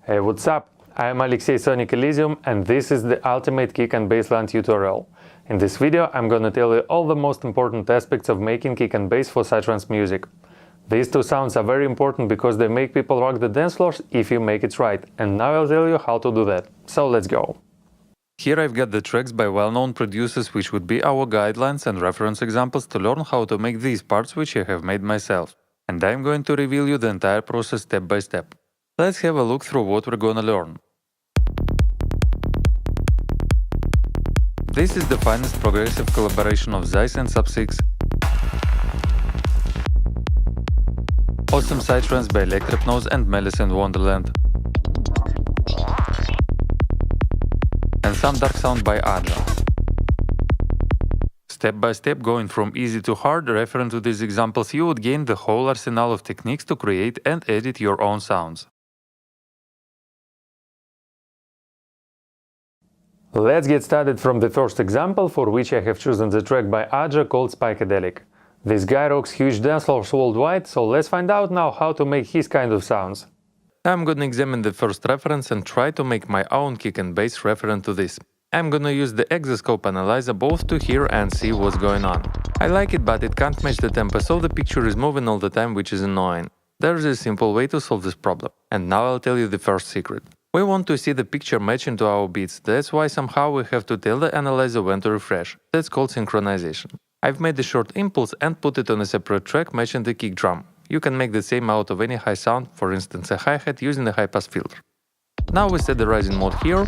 Hey, what's up? I'm Alexey Sonic Elysium, and this is the ultimate kick and bass line tutorial. In this video, I'm gonna tell you all the most important aspects of making kick and bass for psytrance music. These two sounds are very important because they make people rock the dance floors if you make it right, and now I'll tell you how to do that. So let's go. Here I've got the tracks by well-known producers, which would be our guidelines and reference examples to learn how to make these parts, which I have made myself. And I'm going to reveal you the entire process step by step. Let's have a look through what we're gonna learn. This is the finest progressive collaboration of Zeiss and Sub-6. Awesome psytrance by Electropnose and Malice in Wonderland. And some dark sound by Adja. Step by step, going from easy to hard, referring to these examples, you would gain the whole arsenal of techniques to create and edit your own sounds. Let's get started from the first example, for which I have chosen the track by Adja called Spikadelic. This guy rocks huge dance floors worldwide, so let's find out now how to make his kind of sounds. I'm gonna examine the first reference and try to make my own kick and bass referent to this. I'm gonna use the Exoscope analyzer both to hear and see what's going on. I like it, but it can't match the tempo, so the picture is moving all the time, which is annoying. There's a simple way to solve this problem, and now I'll tell you the first secret. We want to see the picture matching to our beats, that's why somehow we have to tell the analyzer when to refresh. That's called synchronization. I've made a short impulse and put it on a separate track matching the kick drum. You can make the same out of any high sound, for instance a hi-hat, using a high-pass filter. Now we set the rising mode here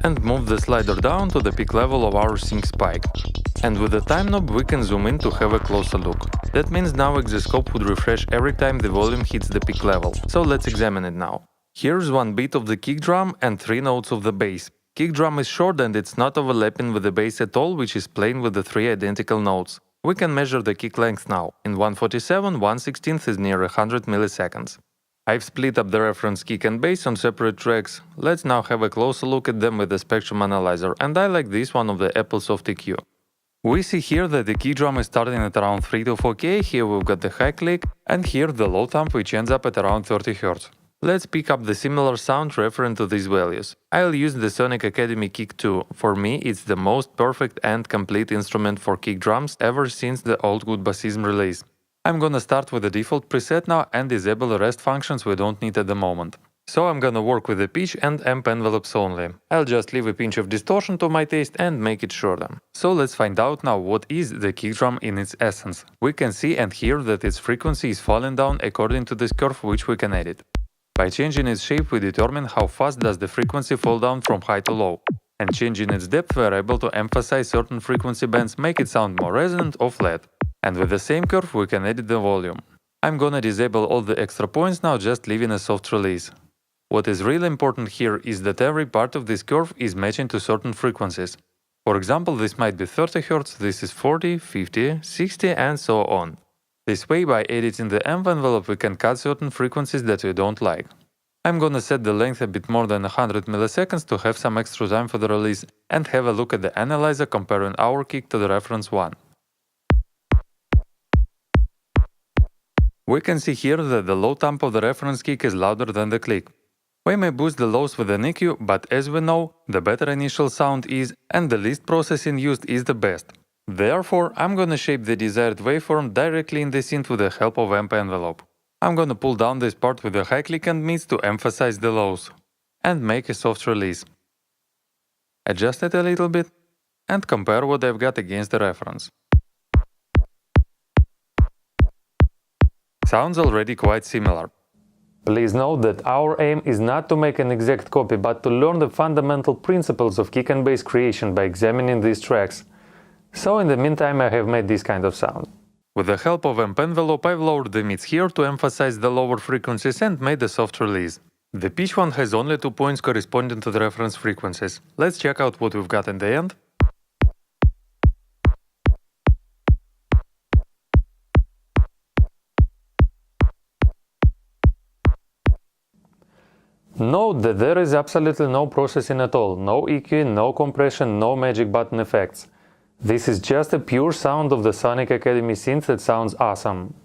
and move the slider down to the peak level of our sync spike. And with the time knob we can zoom in to have a closer look. That means now Exoscope would refresh every time the volume hits the peak level. So let's examine it now. Here's one beat of the kick drum and 3 notes of the bass. Kick drum is short and it's not overlapping with the bass at all, which is playing with the 3 identical notes. We can measure the kick length now. In 147, 1/16 is near 100 milliseconds. I've split up the reference kick and bass on separate tracks. Let's now have a closer look at them with the Spectrum Analyzer, and I like this one of the Apple Soft EQ. We see here that the kick drum is starting at around 3 to 4K, here we've got the high click, and here the low thump, which ends up at around 30 Hz. Let's pick up the similar sound referent to these values. I'll use the Sonic Academy Kick 2. For me, it's the most perfect and complete instrument for kick drums ever since the Old Good Bassism release. I'm gonna start with the default preset now and disable the rest functions we don't need at the moment. So I'm gonna work with the pitch and amp envelopes only. I'll just leave a pinch of distortion to my taste and make it shorter. So let's find out now what is the kick drum in its essence. We can see and hear that its frequency is falling down according to this curve, which we can edit. By changing its shape, we determine how fast does the frequency fall down from high to low. And changing its depth, we are able to emphasize certain frequency bands, make it sound more resonant or flat. And with the same curve, we can edit the volume. I'm gonna disable all the extra points now, just leaving a soft release. What is really important here is that every part of this curve is matching to certain frequencies. For example, this might be 30 Hz, this is 40, 50, 60, and so on. This way, by editing the amp envelope, we can cut certain frequencies that we don't like. I'm gonna set the length a bit more than 100 milliseconds to have some extra time for the release, and have a look at the analyzer comparing our kick to the reference one. We can see here that the low thump of the reference kick is louder than the click. We may boost the lows with an EQ, but as we know, the better initial sound is, and the least processing used is the best. Therefore, I'm gonna shape the desired waveform directly in the synth with the help of amp envelope. I'm gonna pull down this part with the high click and mids to emphasize the lows, and make a soft release. Adjust it a little bit, and compare what I've got against the reference. Sounds already quite similar. Please note that our aim is not to make an exact copy, but to learn the fundamental principles of kick and bass creation by examining these tracks. So in the meantime, I have made this kind of sound. With the help of amp envelope, I've lowered the mids here to emphasize the lower frequencies and made a soft release. The pitch one has only 2 points corresponding to the reference frequencies. Let's check out what we've got in the end. Note that there is absolutely no processing at all, no EQ, no compression, no magic button effects. This is just a pure sound of the Sonic Academy synth that sounds awesome.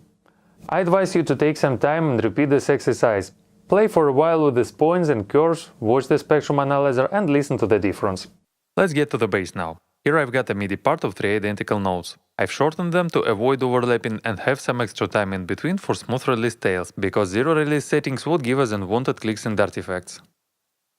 I advise you to take some time and repeat this exercise. Play for a while with these points and curves, watch the spectrum analyzer and listen to the difference. Let's get to the bass now. Here I've got a MIDI part of 3 identical notes. I've shortened them to avoid overlapping and have some extra time in between for smooth release tails, because zero release settings would give us unwanted clicks and artifacts.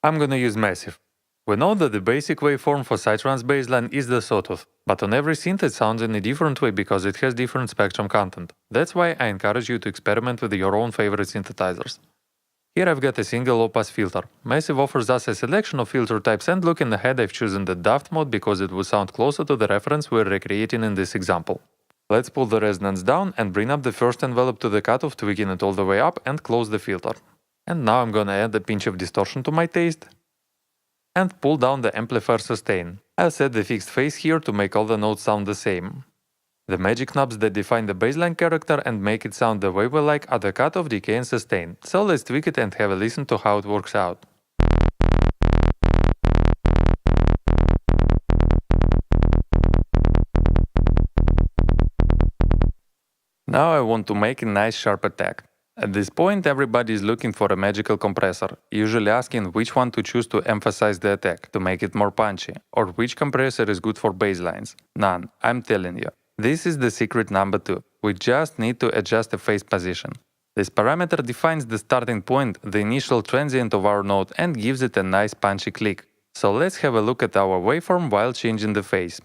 I'm gonna use Massive. We know that the basic waveform for Psytrance bassline is the sawtooth, but on every synth it sounds in a different way because it has different spectrum content. That's why I encourage you to experiment with your own favorite synthesizers. Here I've got a single low-pass filter. Massive offers us a selection of filter types, and looking ahead I've chosen the Daft mode because it would sound closer to the reference we're recreating in this example. Let's pull the resonance down and bring up the first envelope to the cutoff, tweaking it all the way up, and close the filter. And now I'm gonna add a pinch of distortion to my taste and pull down the amplifier sustain. I'll set the fixed phase here to make all the notes sound the same. The magic knobs that define the bassline character and make it sound the way we like are the cutoff, decay and sustain, so let's tweak it and have a listen to how it works out. Now I want to make a nice sharp attack. At this point everybody is looking for a magical compressor, usually asking which one to choose to emphasize the attack, to make it more punchy, or which compressor is good for basslines. None, I'm telling you. This is the secret number 2. We just need to adjust the phase position. This parameter defines the starting point, the initial transient of our note, and gives it a nice punchy click. So let's have a look at our waveform while changing the phase.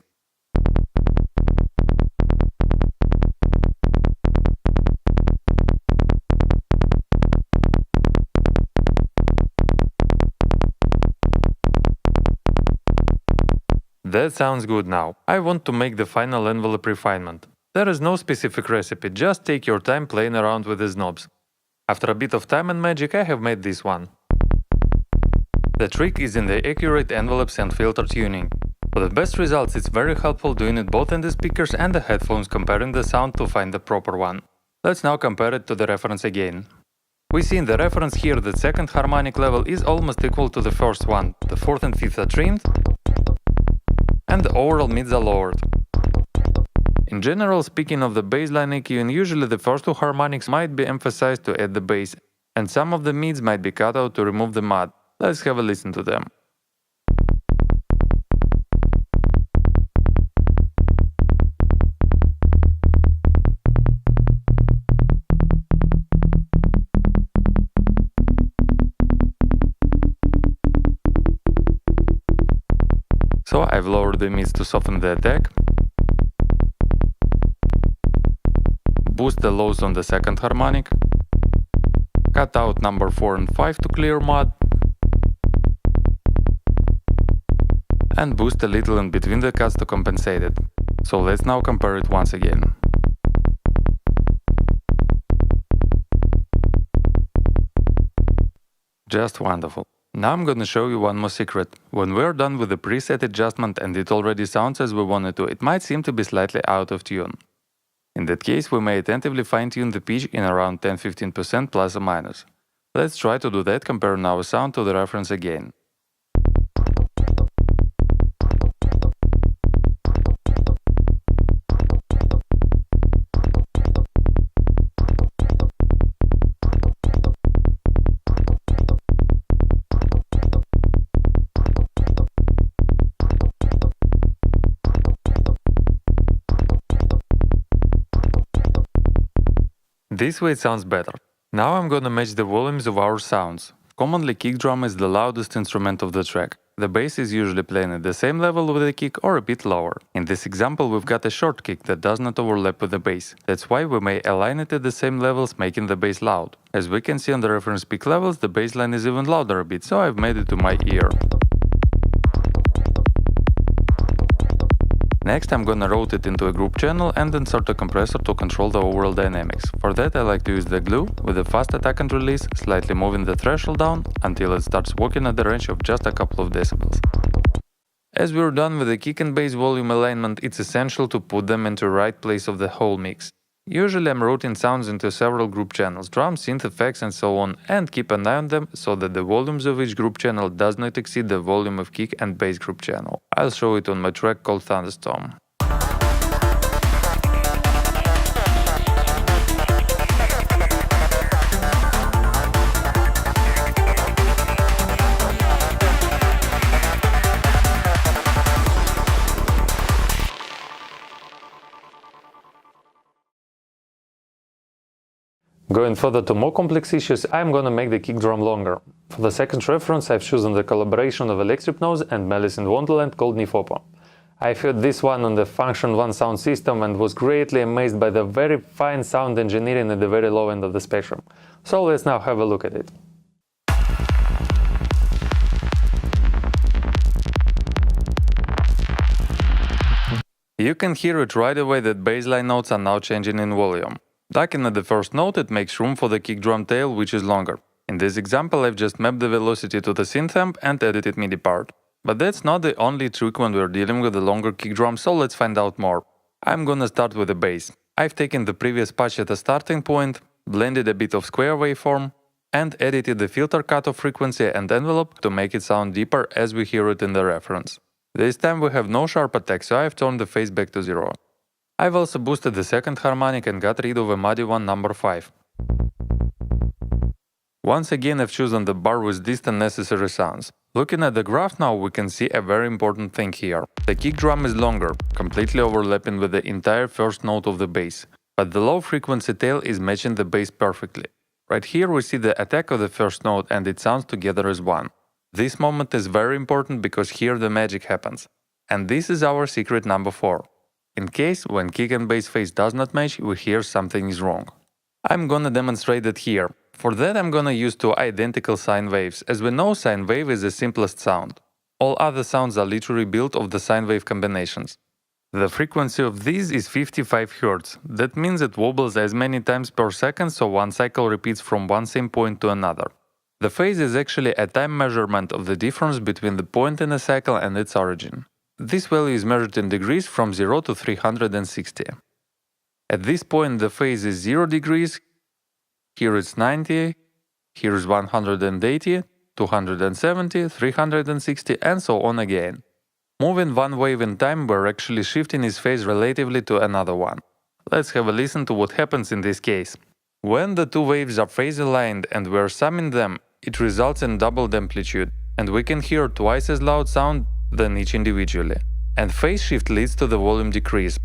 That sounds good now. I want to make the final envelope refinement. There is no specific recipe, just take your time playing around with these knobs. After a bit of time and magic I have made this one. The trick is in the accurate envelopes and filter tuning. For the best results it's very helpful doing it both in the speakers and the headphones, comparing the sound to find the proper one. Let's now compare it to the reference again. We see in the reference here that second harmonic level is almost equal to the first one, the fourth and fifth are trimmed, and the overall mids are lowered. In general, speaking of the bassline EQ, usually the first two harmonics might be emphasized to add the bass, and some of the mids might be cut out to remove the mud. Let's have a listen to them. So I've lowered the mids to soften the attack, boost the lows on the second harmonic, cut out number 4 and 5 to clear mud, and boost a little in between the cuts to compensate it. So let's now compare it once again. Just wonderful. Now I'm gonna show you one more secret. When we're done with the preset adjustment and it already sounds as we want it to, it might seem to be slightly out of tune. In that case, we may attentively fine-tune the pitch in around 10-15% plus or minus. Let's try to do that, comparing our sound to the reference again. This way it sounds better. Now I'm gonna match the volumes of our sounds. Commonly kick drum is the loudest instrument of the track. The bass is usually playing at the same level with the kick or a bit lower. In this example we've got a short kick that does not overlap with the bass. That's why we may align it at the same levels, making the bass loud. As we can see on the reference peak levels, the bass line is even louder a bit, so I've made it to my ear. Next I'm gonna route it into a group channel and insert a compressor to control the overall dynamics. For that I like to use the glue with a fast attack and release, slightly moving the threshold down until it starts working at the range of just a couple of decibels. As we're done with the kick and bass volume alignment, it's essential to put them into the right place of the whole mix. Usually I'm routing sounds into several group channels, drums, synth effects and so on, and keep an eye on them so that the volumes of each group channel does not exceed the volume of kick and bass group channel. I'll show it on my track called Thunderstorm. Going further to more complex issues, I'm gonna make the kick drum longer. For the second reference, I've chosen the collaboration of Electric Nose and Malice in Wonderland called Nifopo. I've heard this one on the Function One sound system and was greatly amazed by the very fine sound engineering at the very low end of the spectrum. So let's now have a look at it. You can hear it right away that bassline notes are now changing in volume. Ducking at the first note, it makes room for the kick drum tail, which is longer. In this example, I've just mapped the velocity to the synth amp and edited MIDI part. But that's not the only trick when we're dealing with a longer kick drum, so let's find out more. I'm gonna start with the bass. I've taken the previous patch at a starting point, blended a bit of square waveform, and edited the filter cutoff frequency and envelope to make it sound deeper as we hear it in the reference. This time we have no sharp attack, so I've turned the phase back to 0. I've also boosted the second harmonic and got rid of a muddy one number 5. Once again I've chosen the bar with distant necessary sounds. Looking at the graph now, we can see a very important thing here. The kick drum is longer, completely overlapping with the entire first note of the bass, but the low frequency tail is matching the bass perfectly. Right here we see the attack of the first note and it sounds together as one. This moment is very important because here the magic happens. And this is our secret number 4. In case when kick and bass phase does not match, we hear something is wrong. I'm gonna demonstrate it here. For that I'm gonna use two identical sine waves. As we know, sine wave is the simplest sound. All other sounds are literally built of the sine wave combinations. The frequency of these is 55 Hz. That means it wobbles as many times per second, so one cycle repeats from one same point to another. The phase is actually a time measurement of the difference between the point in a cycle and its origin. This value is measured in degrees from 0 to 360. At this point the phase is 0 degrees, here it's 90, here is 180, 270, 360 and so on again. Moving one wave in time, we're actually shifting its phase relatively to another one. Let's have a listen to what happens in this case. When the two waves are phase aligned and we're summing them, it results in doubled amplitude, and we can hear twice as loud sound than each individually. And phase shift leads to the volume decrease.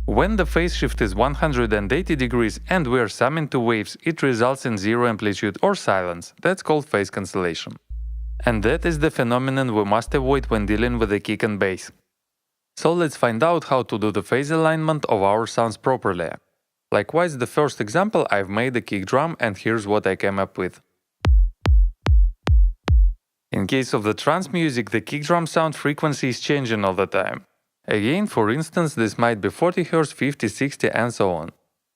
When the phase shift is 180 degrees and we are summing two waves, it results in zero amplitude or silence. That's called phase cancellation. And that is the phenomenon we must avoid when dealing with the kick and bass. So let's find out how to do the phase alignment of our sounds properly. Likewise, the first example, I've made a kick drum and here's what I came up with. In case of the trance music, the kick drum sound frequency is changing all the time. Again, for instance, this might be 40 Hz, 50, 60 and so on.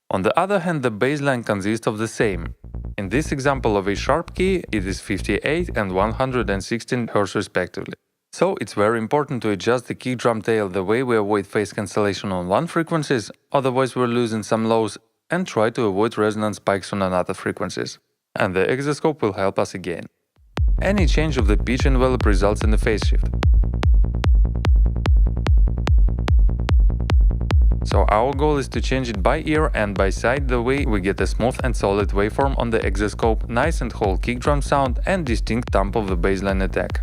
On the other hand, the bassline consists of the same. In this example of a sharp key, it is 58 and 116 Hz respectively. So it's very important to adjust the kick drum tail the way we avoid phase cancellation on one frequencies, otherwise we're losing some lows, and try to avoid resonance spikes on another frequencies. And the exoscope will help us again. Any change of the pitch envelope results in a phase shift. So our goal is to change it by ear and by sight, the way we get a smooth and solid waveform on the exoscope, nice and whole kick drum sound and distinct thump of the bassline attack.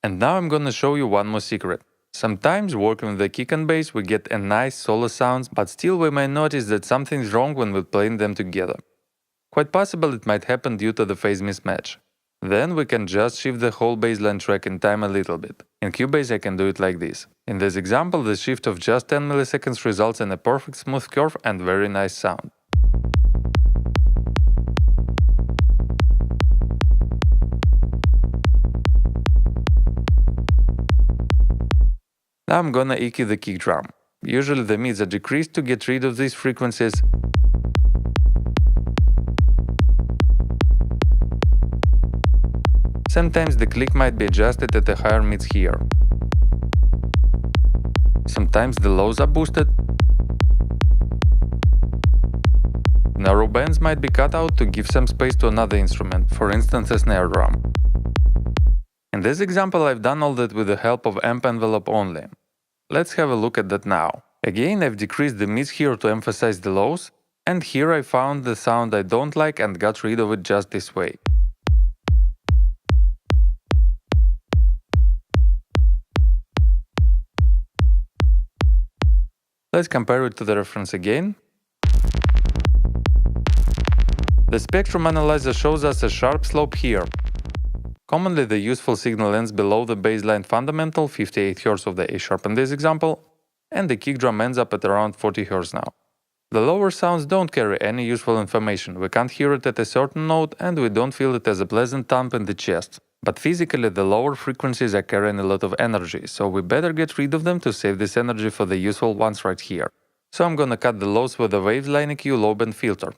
And now I'm gonna show you one more secret. Sometimes working with the kick and bass we get a nice solo sounds, but still we may notice that something's wrong when we're playing them together. Quite possible it might happen due to the phase mismatch. Then we can just shift the whole bassline track in time a little bit. In Cubase I can do it like this. In this example, the shift of just 10 milliseconds results in a perfect smooth curve and very nice sound. Now I'm gonna EQ the kick drum. Usually the mids are decreased to get rid of these frequencies. Sometimes the click might be adjusted at the higher mids here. Sometimes the lows are boosted. Narrow bands might be cut out to give some space to another instrument, for instance a snare drum. In this example I've done all that with the help of amp envelope only. Let's have a look at that now. Again I've decreased the mids here to emphasize the lows, and here I found the sound I don't like and got rid of it just this way. Let's compare it to the reference again. The spectrum analyzer shows us a sharp slope here. Commonly the useful signal ends below the baseline fundamental 58 Hz of the A sharp in this example, and the kick drum ends up at around 40 Hz now. The lower sounds don't carry any useful information, we can't hear it at a certain note and we don't feel it as a pleasant thump in the chest. But physically the lower frequencies are carrying a lot of energy, so we better get rid of them to save this energy for the useful ones right here. So I'm gonna cut the lows with the Waveline EQ low band filter.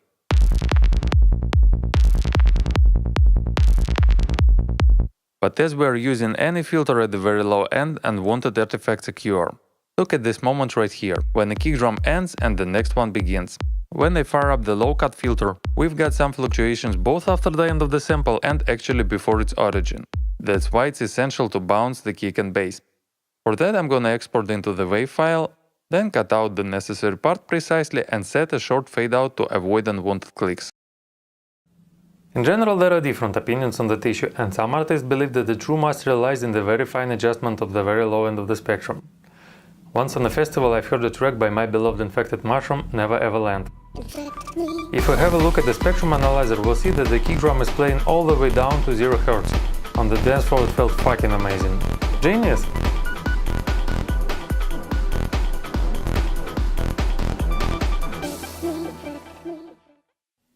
But as we are using any filter at the very low end and wanted artifacts occur. Look at this moment right here, when the kick drum ends and the next one begins. When I fire up the low-cut filter, we've got some fluctuations both after the end of the sample and actually before its origin. That's why it's essential to bounce the kick and bass. For that I'm gonna export into the WAV file, then cut out the necessary part precisely and set a short fade out to avoid unwanted clicks. In general, there are different opinions on that issue, and some artists believe that the true mastery lies in the very fine adjustment of the very low end of the spectrum. Once on a festival I've heard a track by my beloved Infected Mushroom, Never Ever Land. If we have a look at the spectrum analyzer, we'll see that the kick drum is playing all the way down to 0 Hz. On the dance floor it felt fucking amazing. Genius!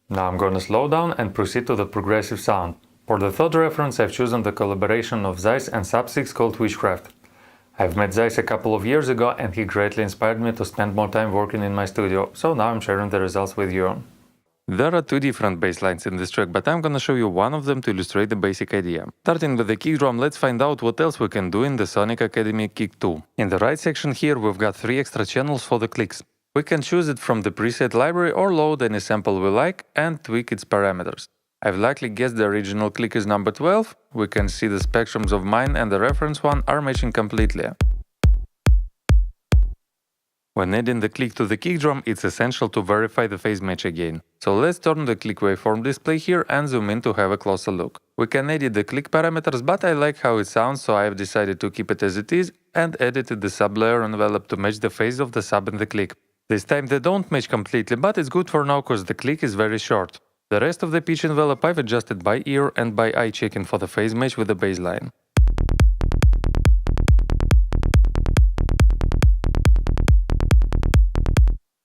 Now I'm gonna slow down and proceed to the progressive sound. For the third reference I've chosen the collaboration of Zeiss and Sub 6 called Witchcraft. I've met Zeiss a couple of years ago and he greatly inspired me to spend more time working in my studio, so now I'm sharing the results with you. There are two different bass lines in this track, but I'm gonna show you one of them to illustrate the basic idea. Starting with the kick drum, let's find out what else we can do in the Sonic Academy Kick 2. In the right section here we've got 3 extra channels for the clicks. We can choose it from the preset library or load any sample we like and tweak its parameters. I've likely guessed the original click is number 12, we can see the spectrums of mine and the reference one are matching completely. When adding the click to the kick drum, it's essential to verify the phase match again. So let's turn the click waveform display here and zoom in to have a closer look. We can edit the click parameters, but I like how it sounds, so I've decided to keep it as it is and edited the sub-layer envelope to match the phase of the sub and the click. This time they don't match completely, but it's good for now cause the click is very short. The rest of the pitch envelope I've adjusted by ear and by eye checking for the phase match with the bassline.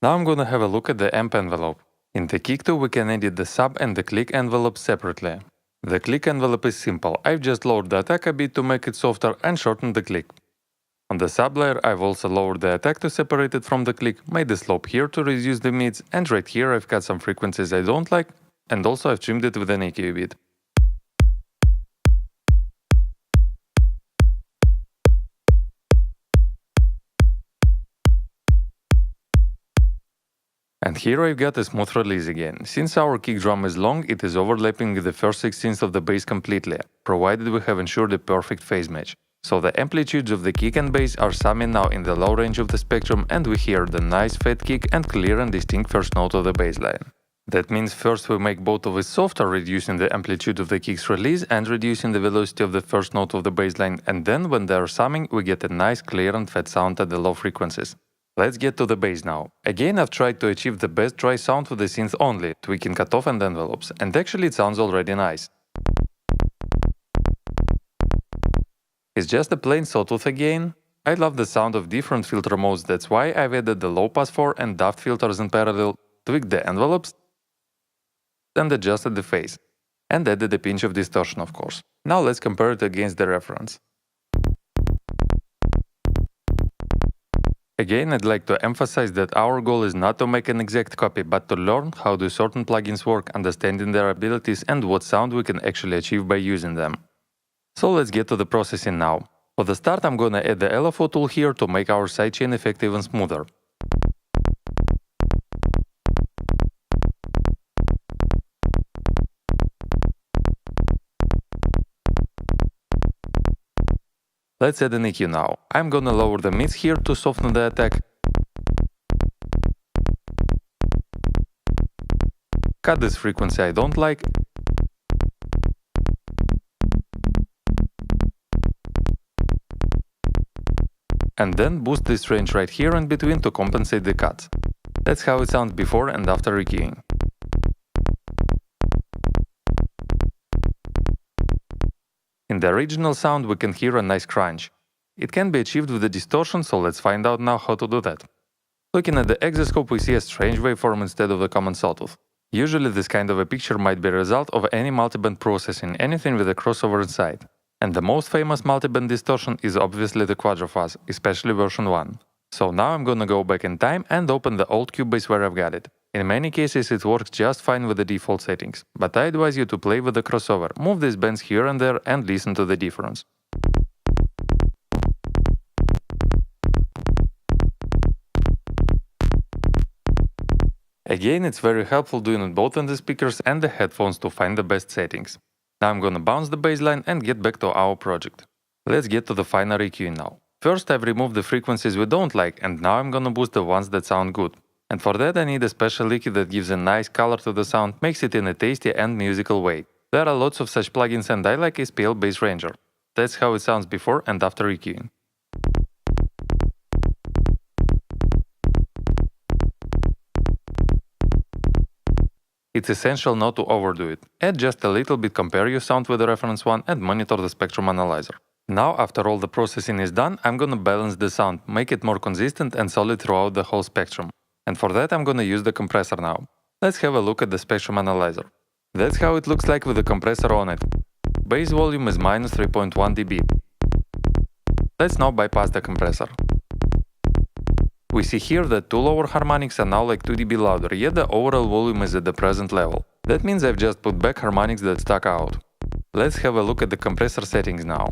Now I'm gonna have a look at the amp envelope. In the Kick 2 we can edit the sub and the click envelope separately. The click envelope is simple, I've just lowered the attack a bit to make it softer and shortened the click. On the sub layer I've also lowered the attack to separate it from the click, made the slope here to reduce the mids, and right here I've cut some frequencies I don't like, and also I've trimmed it with an EQ bit. And here I've got a smooth release again. Since our kick drum is long, it is overlapping the first 16th of the bass completely, provided we have ensured a perfect phase match. So the amplitudes of the kick and bass are summing now in the low range of the spectrum, and we hear the nice fat kick and clear and distinct first note of the bass line. That means first we make both of it softer, reducing the amplitude of the kick's release and reducing the velocity of the first note of the bass line, and then when they are summing we get a nice clear and fat sound at the low frequencies. Let's get to the bass now. Again I've tried to achieve the best dry sound with the synth only, tweaking cutoff and envelopes, and actually it sounds already nice. It's just a plain sawtooth again. I love the sound of different filter modes, that's why I've added the low pass 4 and DAFT filters in parallel, tweaked the envelopes, and adjusted the phase, and added a pinch of distortion of course. Now let's compare it against the reference. Again, I'd like to emphasize that our goal is not to make an exact copy, but to learn how do certain plugins work, understanding their abilities and what sound we can actually achieve by using them. So let's get to the processing now. For the start I'm gonna add the LFO tool here to make our sidechain effect even smoother. Let's add an EQ now. I'm gonna lower the mids here to soften the attack. Cut this frequency I don't like. And then boost this range right here in between to compensate the cuts. That's how it sounds before and after EQing. In the original sound we can hear a nice crunch. It can be achieved with the distortion, so let's find out now how to do that. Looking at the exoscope, we see a strange waveform instead of the common sawtooth. Usually this kind of a picture might be a result of any multiband processing, anything with a crossover inside. And the most famous multiband distortion is obviously the quadrophase, especially version 1. So now I'm gonna go back in time and open the old Cubase where I've got it. In many cases it works just fine with the default settings, but I advise you to play with the crossover, move these bands here and there and listen to the difference. Again, it's very helpful doing it both on the speakers and the headphones to find the best settings. Now I'm gonna bounce the bassline and get back to our project. Let's get to the final EQing now. First I've removed the frequencies we don't like, and now I'm gonna boost the ones that sound good. And for that I need a special EQ that gives a nice color to the sound, makes it in a tasty and musical way. There are lots of such plugins and I like SPL Bass Ranger. That's how it sounds before and after EQing. It's essential not to overdo it. Add just a little bit, compare your sound with the reference one and monitor the spectrum analyzer. Now, after all the processing is done, I'm gonna balance the sound, make it more consistent and solid throughout the whole spectrum. And for that I'm gonna use the compressor now. Let's have a look at the spectrum analyzer. That's how it looks like with the compressor on it. Bass volume is minus 3.1 dB. Let's now bypass the compressor. We see here that two lower harmonics are now like 2 dB louder, yet the overall volume is at the present level. That means I've just put back harmonics that stuck out. Let's have a look at the compressor settings now.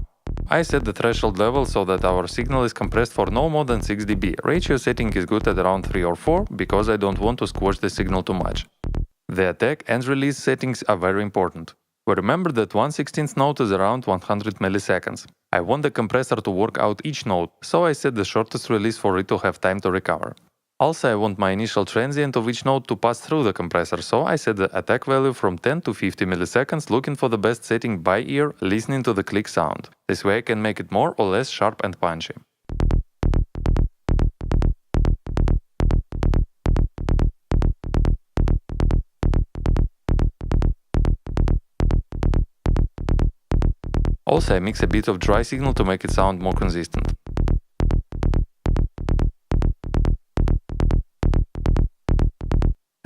I set the threshold level so that our signal is compressed for no more than 6 dB. Ratio setting is good at around 3 or 4, because I don't want to squash the signal too much. The attack and release settings are very important. We remember that 1/16th note is around 100 milliseconds. I want the compressor to work out each note, so I set the shortest release for it to have time to recover. Also, I want my initial transient of each note to pass through the compressor, so I set the attack value from 10 to 50 milliseconds, looking for the best setting by ear, listening to the click sound. This way I can make it more or less sharp and punchy. Also, I mix a bit of dry signal to make it sound more consistent.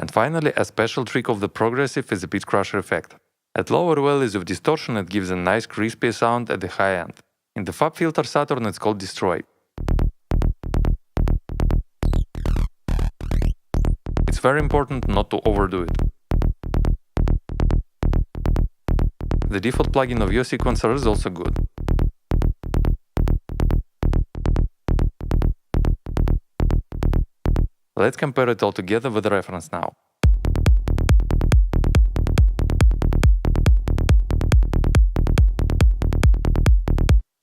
And finally, a special trick of the progressive is the pitch crusher effect. At lower values of distortion it gives a nice crispy sound at the high end. In the FabFilter Saturn it's called Destroy. It's very important not to overdo it. The default plugin of your sequencer is also good. Let's compare it all together with the reference now.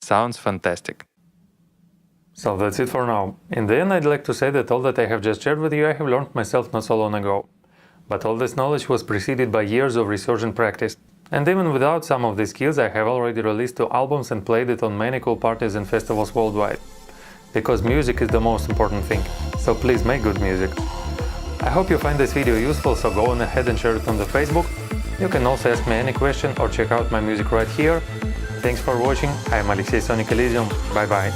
Sounds fantastic. So that's it for now. In the end, I'd like to say that all that I have just shared with you I have learned myself not so long ago. But all this knowledge was preceded by years of research and practice. And even without some of these skills, I have already released 2 albums and played it on many cool parties and festivals worldwide. Because music is the most important thing, so please make good music. I hope you find this video useful, so go on ahead and share it on the Facebook. You can also ask me any question or check out my music right here. Thanks for watching, I'm Alexey Sonic Elysium, bye bye.